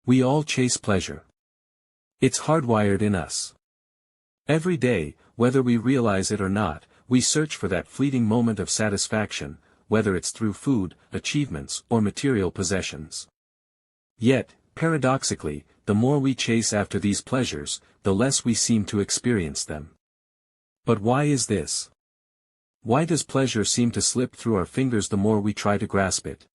We all chase pleasure. It's hardwired in us. Every day, whether we realize it or not, we search for that fleeting moment of satisfaction, whether it's through food, achievements, or material possessions. Yet, paradoxically, the more we chase after these pleasures, the less we seem to experience them. But why is this? Why does pleasure seem to slip through our fingers the more we try to grasp it?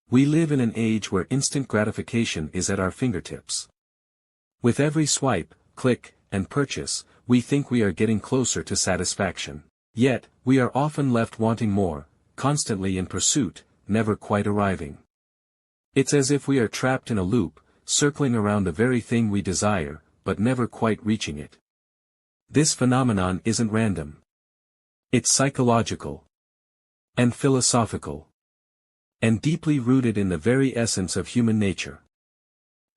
We live in an age where instant gratification is at our fingertips. With every swipe, click, and purchase, we think we are getting closer to satisfaction. Yet, we are often left wanting more, constantly in pursuit, never quite arriving. It's as if we are trapped in a loop, circling around the very thing we desire, but never quite reaching it. This phenomenon isn't random. It's psychological, and philosophical, and deeply rooted in the very essence of human nature.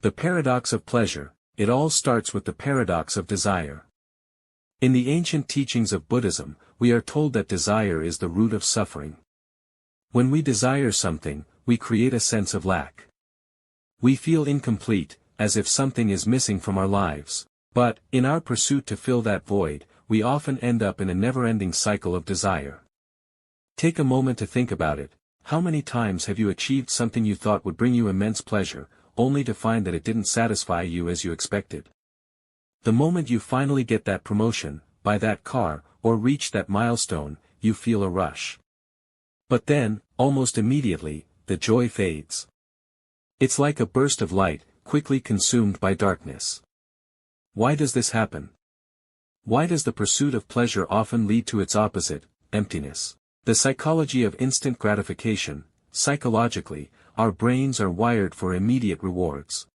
The paradox of pleasure. It all starts with the paradox of desire. In the ancient teachings of Buddhism, we are told that desire is the root of suffering. When we desire something, we create a sense of lack. We feel incomplete, as if something is missing from our lives. But, in our pursuit to fill that void, we often end up in a never-ending cycle of desire. Take a moment to think about it. How many times have you achieved something you thought would bring you immense pleasure, only to find that it didn't satisfy you as you expected? The moment you finally get that promotion, buy that car, or reach that milestone, you feel a rush. But then, almost immediately, the joy fades. It's like a burst of light, quickly consumed by darkness. Why does this happen? Why does the pursuit of pleasure often lead to its opposite, emptiness? The psychology of instant gratification. Psychologically, our brains are wired for immediate rewards.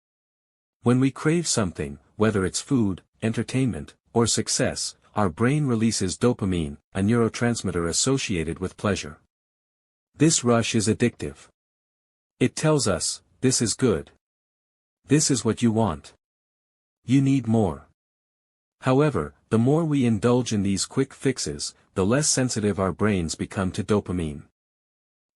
When we crave something, whether it's food, entertainment, or success, our brain releases dopamine, a neurotransmitter associated with pleasure. This rush is addictive. It tells us, this is good. This is what you want. You need more. However, the more we indulge in these quick fixes, the less sensitive our brains become to dopamine.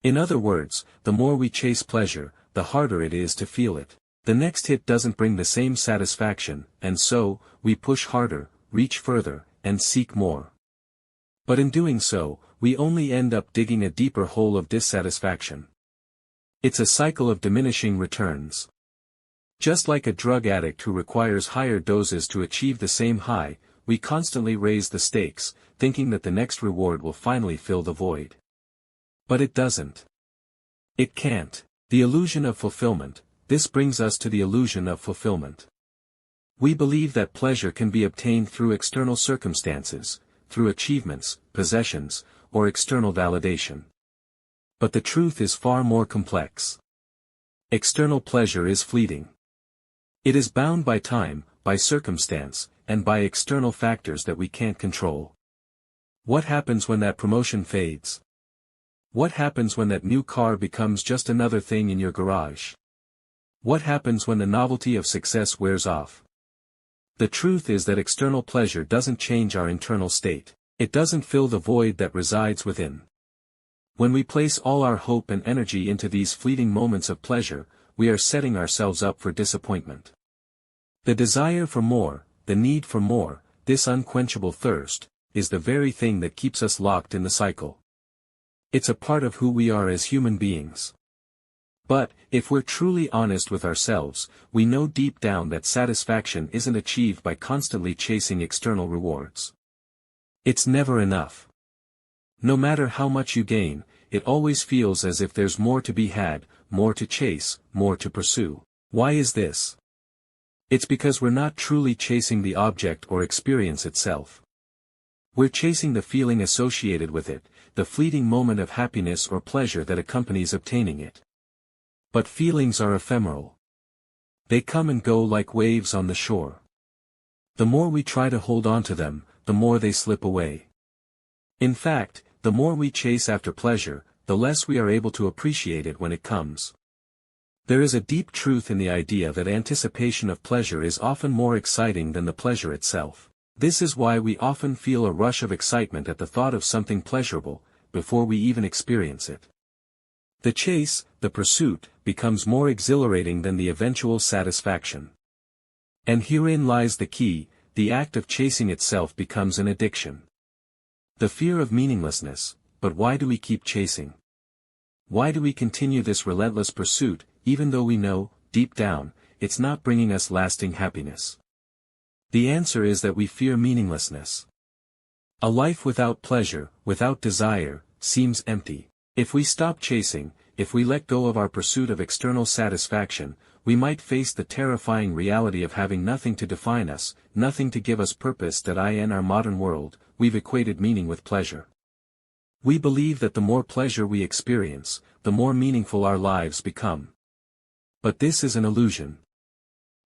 In other words, the more we chase pleasure, the harder it is to feel it. The next hit doesn't bring the same satisfaction, and so, we push harder, reach further, and seek more. But in doing so, we only end up digging a deeper hole of dissatisfaction. It's a cycle of diminishing returns. Just like a drug addict who requires higher doses to achieve the same high, we constantly raise the stakes, thinking that the next reward will finally fill the void. But it doesn't. It can't. The illusion of fulfillment. This brings us to the illusion of fulfillment. We believe that pleasure can be obtained through external circumstances, through achievements, possessions, or external validation. But the truth is far more complex. External pleasure is fleeting. It is bound by time, by circumstance, and by external factors that we can't control. What happens when that promotion fades? What happens when that new car becomes just another thing in your garage? What happens when the novelty of success wears off? The truth is that external pleasure doesn't change our internal state. It doesn't fill the void that resides within. When we place all our hope and energy into these fleeting moments of pleasure, we are setting ourselves up for disappointment. The desire for more, the need for more, this unquenchable thirst, is the very thing that keeps us locked in the cycle. It's a part of who we are as human beings. But, if we're truly honest with ourselves, we know deep down that satisfaction isn't achieved by constantly chasing external rewards. It's never enough. No matter how much you gain, it always feels as if there's more to be had, more to chase, more to pursue. Why is this? It's because we're not truly chasing the object or experience itself. We're chasing the feeling associated with it, the fleeting moment of happiness or pleasure that accompanies obtaining it. But feelings are ephemeral. They come and go like waves on the shore. The more we try to hold on to them, the more they slip away. In fact, the more we chase after pleasure, the less we are able to appreciate it when it comes. There is a deep truth in the idea that anticipation of pleasure is often more exciting than the pleasure itself. This is why we often feel a rush of excitement at the thought of something pleasurable, before we even experience it. The chase, the pursuit, becomes more exhilarating than the eventual satisfaction. And herein lies the key: the act of chasing itself becomes an addiction. The fear of meaninglessness. But why do we keep chasing? Why do we continue this relentless pursuit, even though we know, deep down, it's not bringing us lasting happiness? The answer is that we fear meaninglessness. A life without pleasure, without desire, seems empty. If we stop chasing, if we let go of our pursuit of external satisfaction, we might face the terrifying reality of having nothing to define us, nothing to give us purpose. That in our modern world, we've equated meaning with pleasure. We believe that the more pleasure we experience, the more meaningful our lives become. But this is an illusion.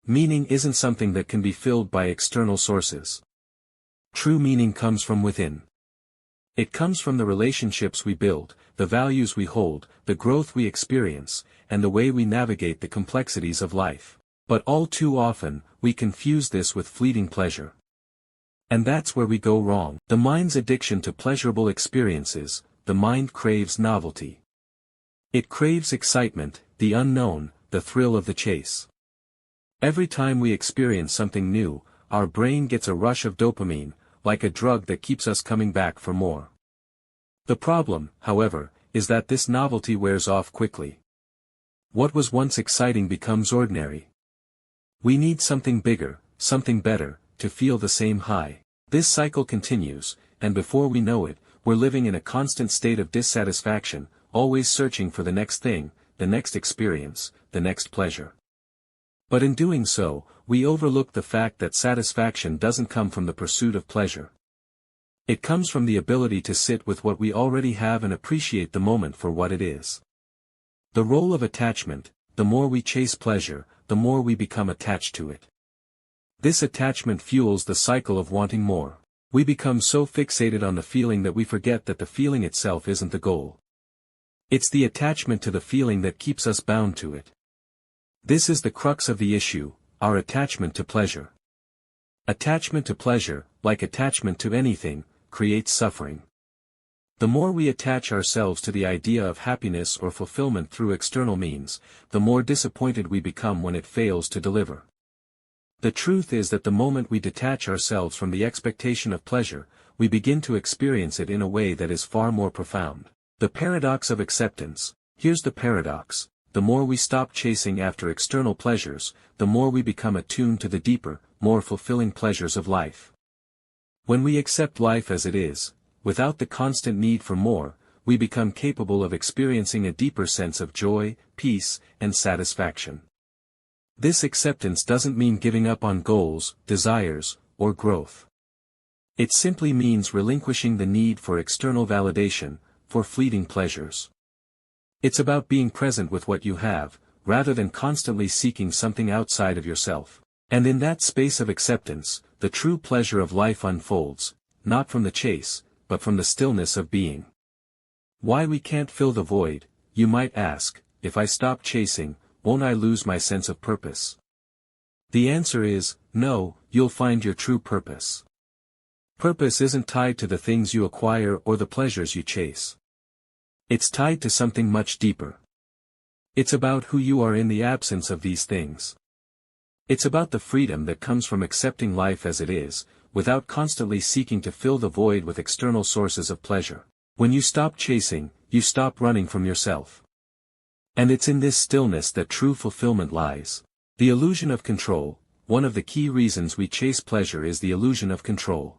Meaning isn't something that can be filled by external sources. True meaning comes from within. It comes from the relationships we build, the values we hold, the growth we experience, and the way we navigate the complexities of life. But all too often, we confuse this with fleeting pleasure. And that's where we go wrong. The mind's addiction to pleasurable experiences, the mind craves novelty. It craves excitement, the unknown, the thrill of the chase. Every time we experience something new, our brain gets a rush of dopamine, like a drug that keeps us coming back for more. The problem, however, is that this novelty wears off quickly. What was once exciting becomes ordinary. We need something bigger, something better, to feel the same high. This cycle continues, and before we know it, we're living in a constant state of dissatisfaction, always searching for the next thing, the next experience, the next pleasure. But in doing so, we overlook the fact that satisfaction doesn't come from the pursuit of pleasure. It comes from the ability to sit with what we already have and appreciate the moment for what it is. The role of attachment: the more we chase pleasure, the more we become attached to it. This attachment fuels the cycle of wanting more. We become so fixated on the feeling that we forget that the feeling itself isn't the goal. It's the attachment to the feeling that keeps us bound to it. This is the crux of the issue: our attachment to pleasure. Attachment to pleasure, like attachment to anything, creates suffering. The more we attach ourselves to the idea of happiness or fulfillment through external means, the more disappointed we become when it fails to deliver. The truth is that the moment we detach ourselves from the expectation of pleasure, we begin to experience it in a way that is far more profound. The paradox of acceptance. Here's the paradox: the more we stop chasing after external pleasures, the more we become attuned to the deeper, more fulfilling pleasures of life. When we accept life as it is, without the constant need for more, we become capable of experiencing a deeper sense of joy, peace, and satisfaction. This acceptance doesn't mean giving up on goals, desires, or growth. It simply means relinquishing the need for external validation, for fleeting pleasures. It's about being present with what you have, rather than constantly seeking something outside of yourself. And in that space of acceptance, the true pleasure of life unfolds, not from the chase, but from the stillness of being. Why we can't fill the void, you might ask: if I stop chasing, won't I lose my sense of purpose? The answer is, no, you'll find your true purpose. Purpose isn't tied to the things you acquire or the pleasures you chase. It's tied to something much deeper. It's about who you are in the absence of these things. It's about the freedom that comes from accepting life as it is, without constantly seeking to fill the void with external sources of pleasure. When you stop chasing, you stop running from yourself. And it's in this stillness that true fulfillment lies. The illusion of control. One of the key reasons we chase pleasure is the illusion of control.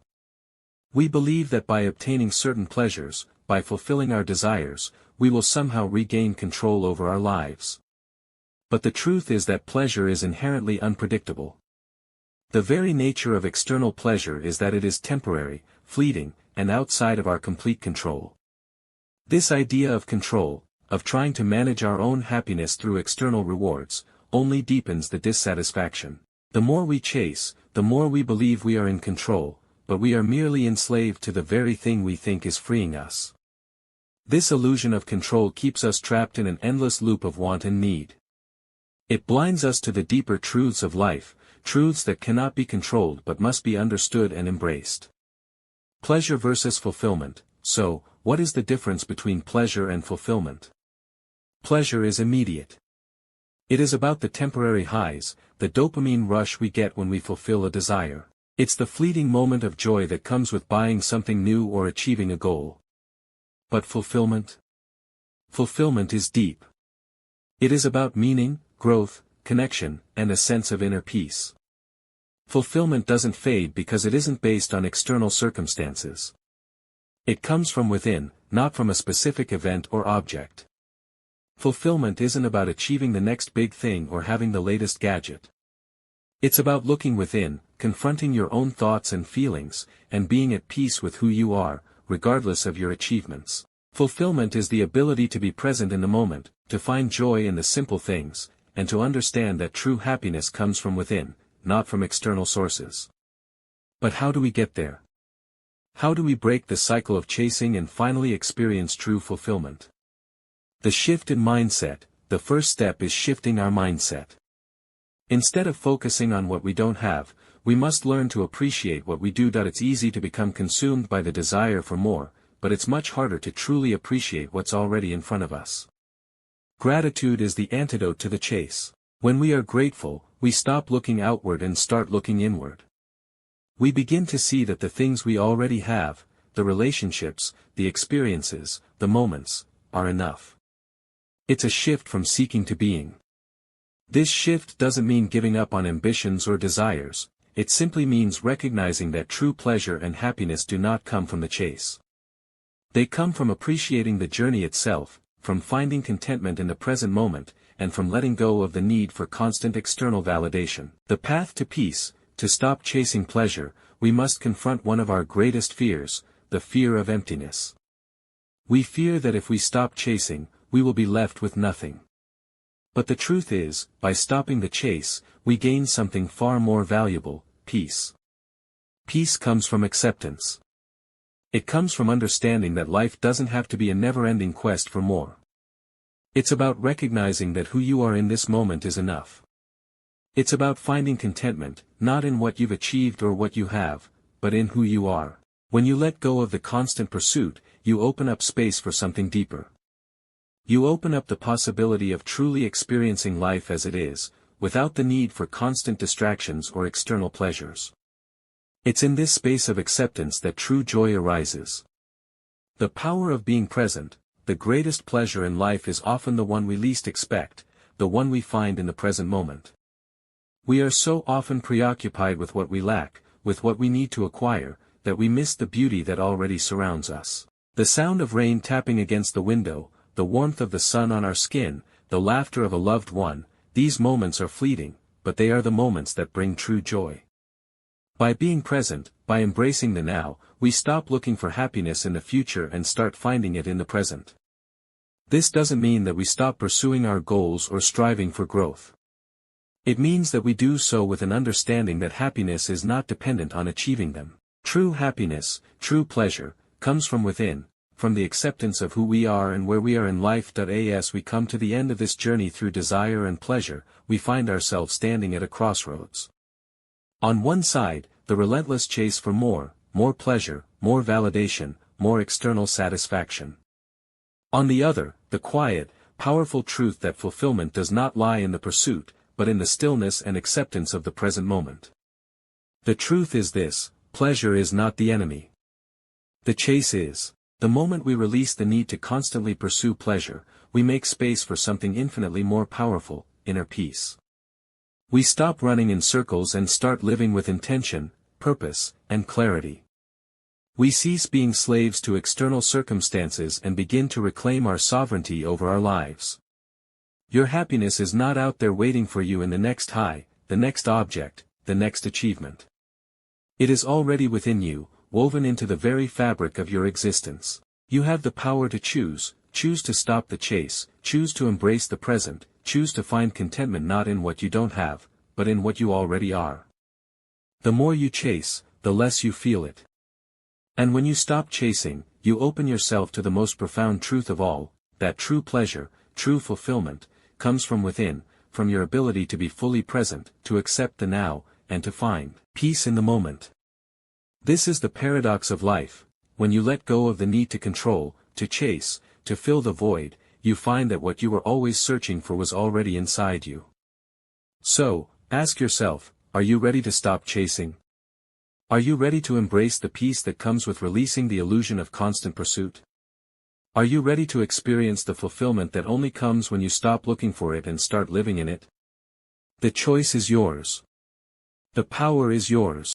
We believe that by obtaining certain pleasures, by fulfilling our desires, we will somehow regain control over our lives. But the truth is that pleasure is inherently unpredictable. The very nature of external pleasure is that it is temporary, fleeting, and outside of our complete control. This idea of control, of trying to manage our own happiness through external rewards, only deepens the dissatisfaction. The more we chase, the more we believe we are in control, but we are merely enslaved to the very thing we think is freeing us. This illusion of control keeps us trapped in an endless loop of want and need. It blinds us to the deeper truths of life, truths that cannot be controlled but must be understood and embraced. Pleasure versus fulfillment. So, what is the difference between pleasure and fulfillment? Pleasure is immediate. It is about the temporary highs, the dopamine rush we get when we fulfill a desire. It's the fleeting moment of joy that comes with buying something new or achieving a goal. But fulfillment? Fulfillment is deep. It is about meaning, growth, connection, and a sense of inner peace. Fulfillment doesn't fade because it isn't based on external circumstances. It comes from within, not from a specific event or object. Fulfillment isn't about achieving the next big thing or having the latest gadget. It's about looking within, confronting your own thoughts and feelings, and being at peace with who you are, regardless of your achievements. Fulfillment is the ability to be present in the moment, to find joy in the simple things, and to understand that true happiness comes from within, not from external sources. But how do we get there? How do we break the cycle of chasing and finally experience true fulfillment? The shift in mindset. The first step is shifting our mindset. Instead of focusing on what we don't have, we must learn to appreciate what we do. It's easy to become consumed by the desire for more, but it's much harder to truly appreciate what's already in front of us. Gratitude is the antidote to the chase. When we are grateful, we stop looking outward and start looking inward. We begin to see that the things we already have, the relationships, the experiences, the moments, are enough. It's a shift from seeking to being. This shift doesn't mean giving up on ambitions or desires, it simply means recognizing that true pleasure and happiness do not come from the chase. They come from appreciating the journey itself, from finding contentment in the present moment, and from letting go of the need for constant external validation. The path to peace. To stop chasing pleasure, we must confront one of our greatest fears, the fear of emptiness. We fear that if we stop chasing, we will be left with nothing. But the truth is, by stopping the chase, we gain something far more valuable, peace. Peace comes from acceptance. It comes from understanding that life doesn't have to be a never-ending quest for more. It's about recognizing that who you are in this moment is enough. It's about finding contentment, not in what you've achieved or what you have, but in who you are. When you let go of the constant pursuit, you open up space for something deeper. You open up the possibility of truly experiencing life as it is, without the need for constant distractions or external pleasures. It's in this space of acceptance that true joy arises. The power of being present. The greatest pleasure in life is often the one we least expect, the one we find in the present moment. We are so often preoccupied with what we lack, with what we need to acquire, that we miss the beauty that already surrounds us. The sound of rain tapping against the window, the warmth of the sun on our skin, the laughter of a loved one, these moments are fleeting, but they are the moments that bring true joy. By being present, by embracing the now, we stop looking for happiness in the future and start finding it in the present. This doesn't mean that we stop pursuing our goals or striving for growth. It means that we do so with an understanding that happiness is not dependent on achieving them. True happiness, true pleasure, comes from within, from the acceptance of who we are and where we are in life. As we come to the end of this journey through desire and pleasure, we find ourselves standing at a crossroads. On one side, the relentless chase for more pleasure, more validation, more external satisfaction. On the other, the quiet, powerful truth that fulfillment does not lie in the pursuit, but in the stillness and acceptance of the present moment. The truth is this: pleasure is not the enemy. The chase is. The moment we release the need to constantly pursue pleasure, we make space for something infinitely more powerful, inner peace. We stop running in circles and start living with intention, purpose, and clarity. We cease being slaves to external circumstances and begin to reclaim our sovereignty over our lives. Your happiness is not out there waiting for you in the next high, the next object, the next achievement. It is already within you, woven into the very fabric of your existence. You have the power to choose to stop the chase, choose to embrace the present, choose to find contentment not in what you don't have, but in what you already are. The more you chase, the less you feel it. And when you stop chasing, you open yourself to the most profound truth of all, that true pleasure, true fulfillment, comes from within, from your ability to be fully present, to accept the now, and to find peace in the moment. This is the paradox of life: when you let go of the need to control, to chase, to fill the void, you find that what you were always searching for was already inside you. So, ask yourself, are you ready to stop chasing? Are you ready to embrace the peace that comes with releasing the illusion of constant pursuit? Are you ready to experience the fulfillment that only comes when you stop looking for it and start living in it? The choice is yours. The power is yours.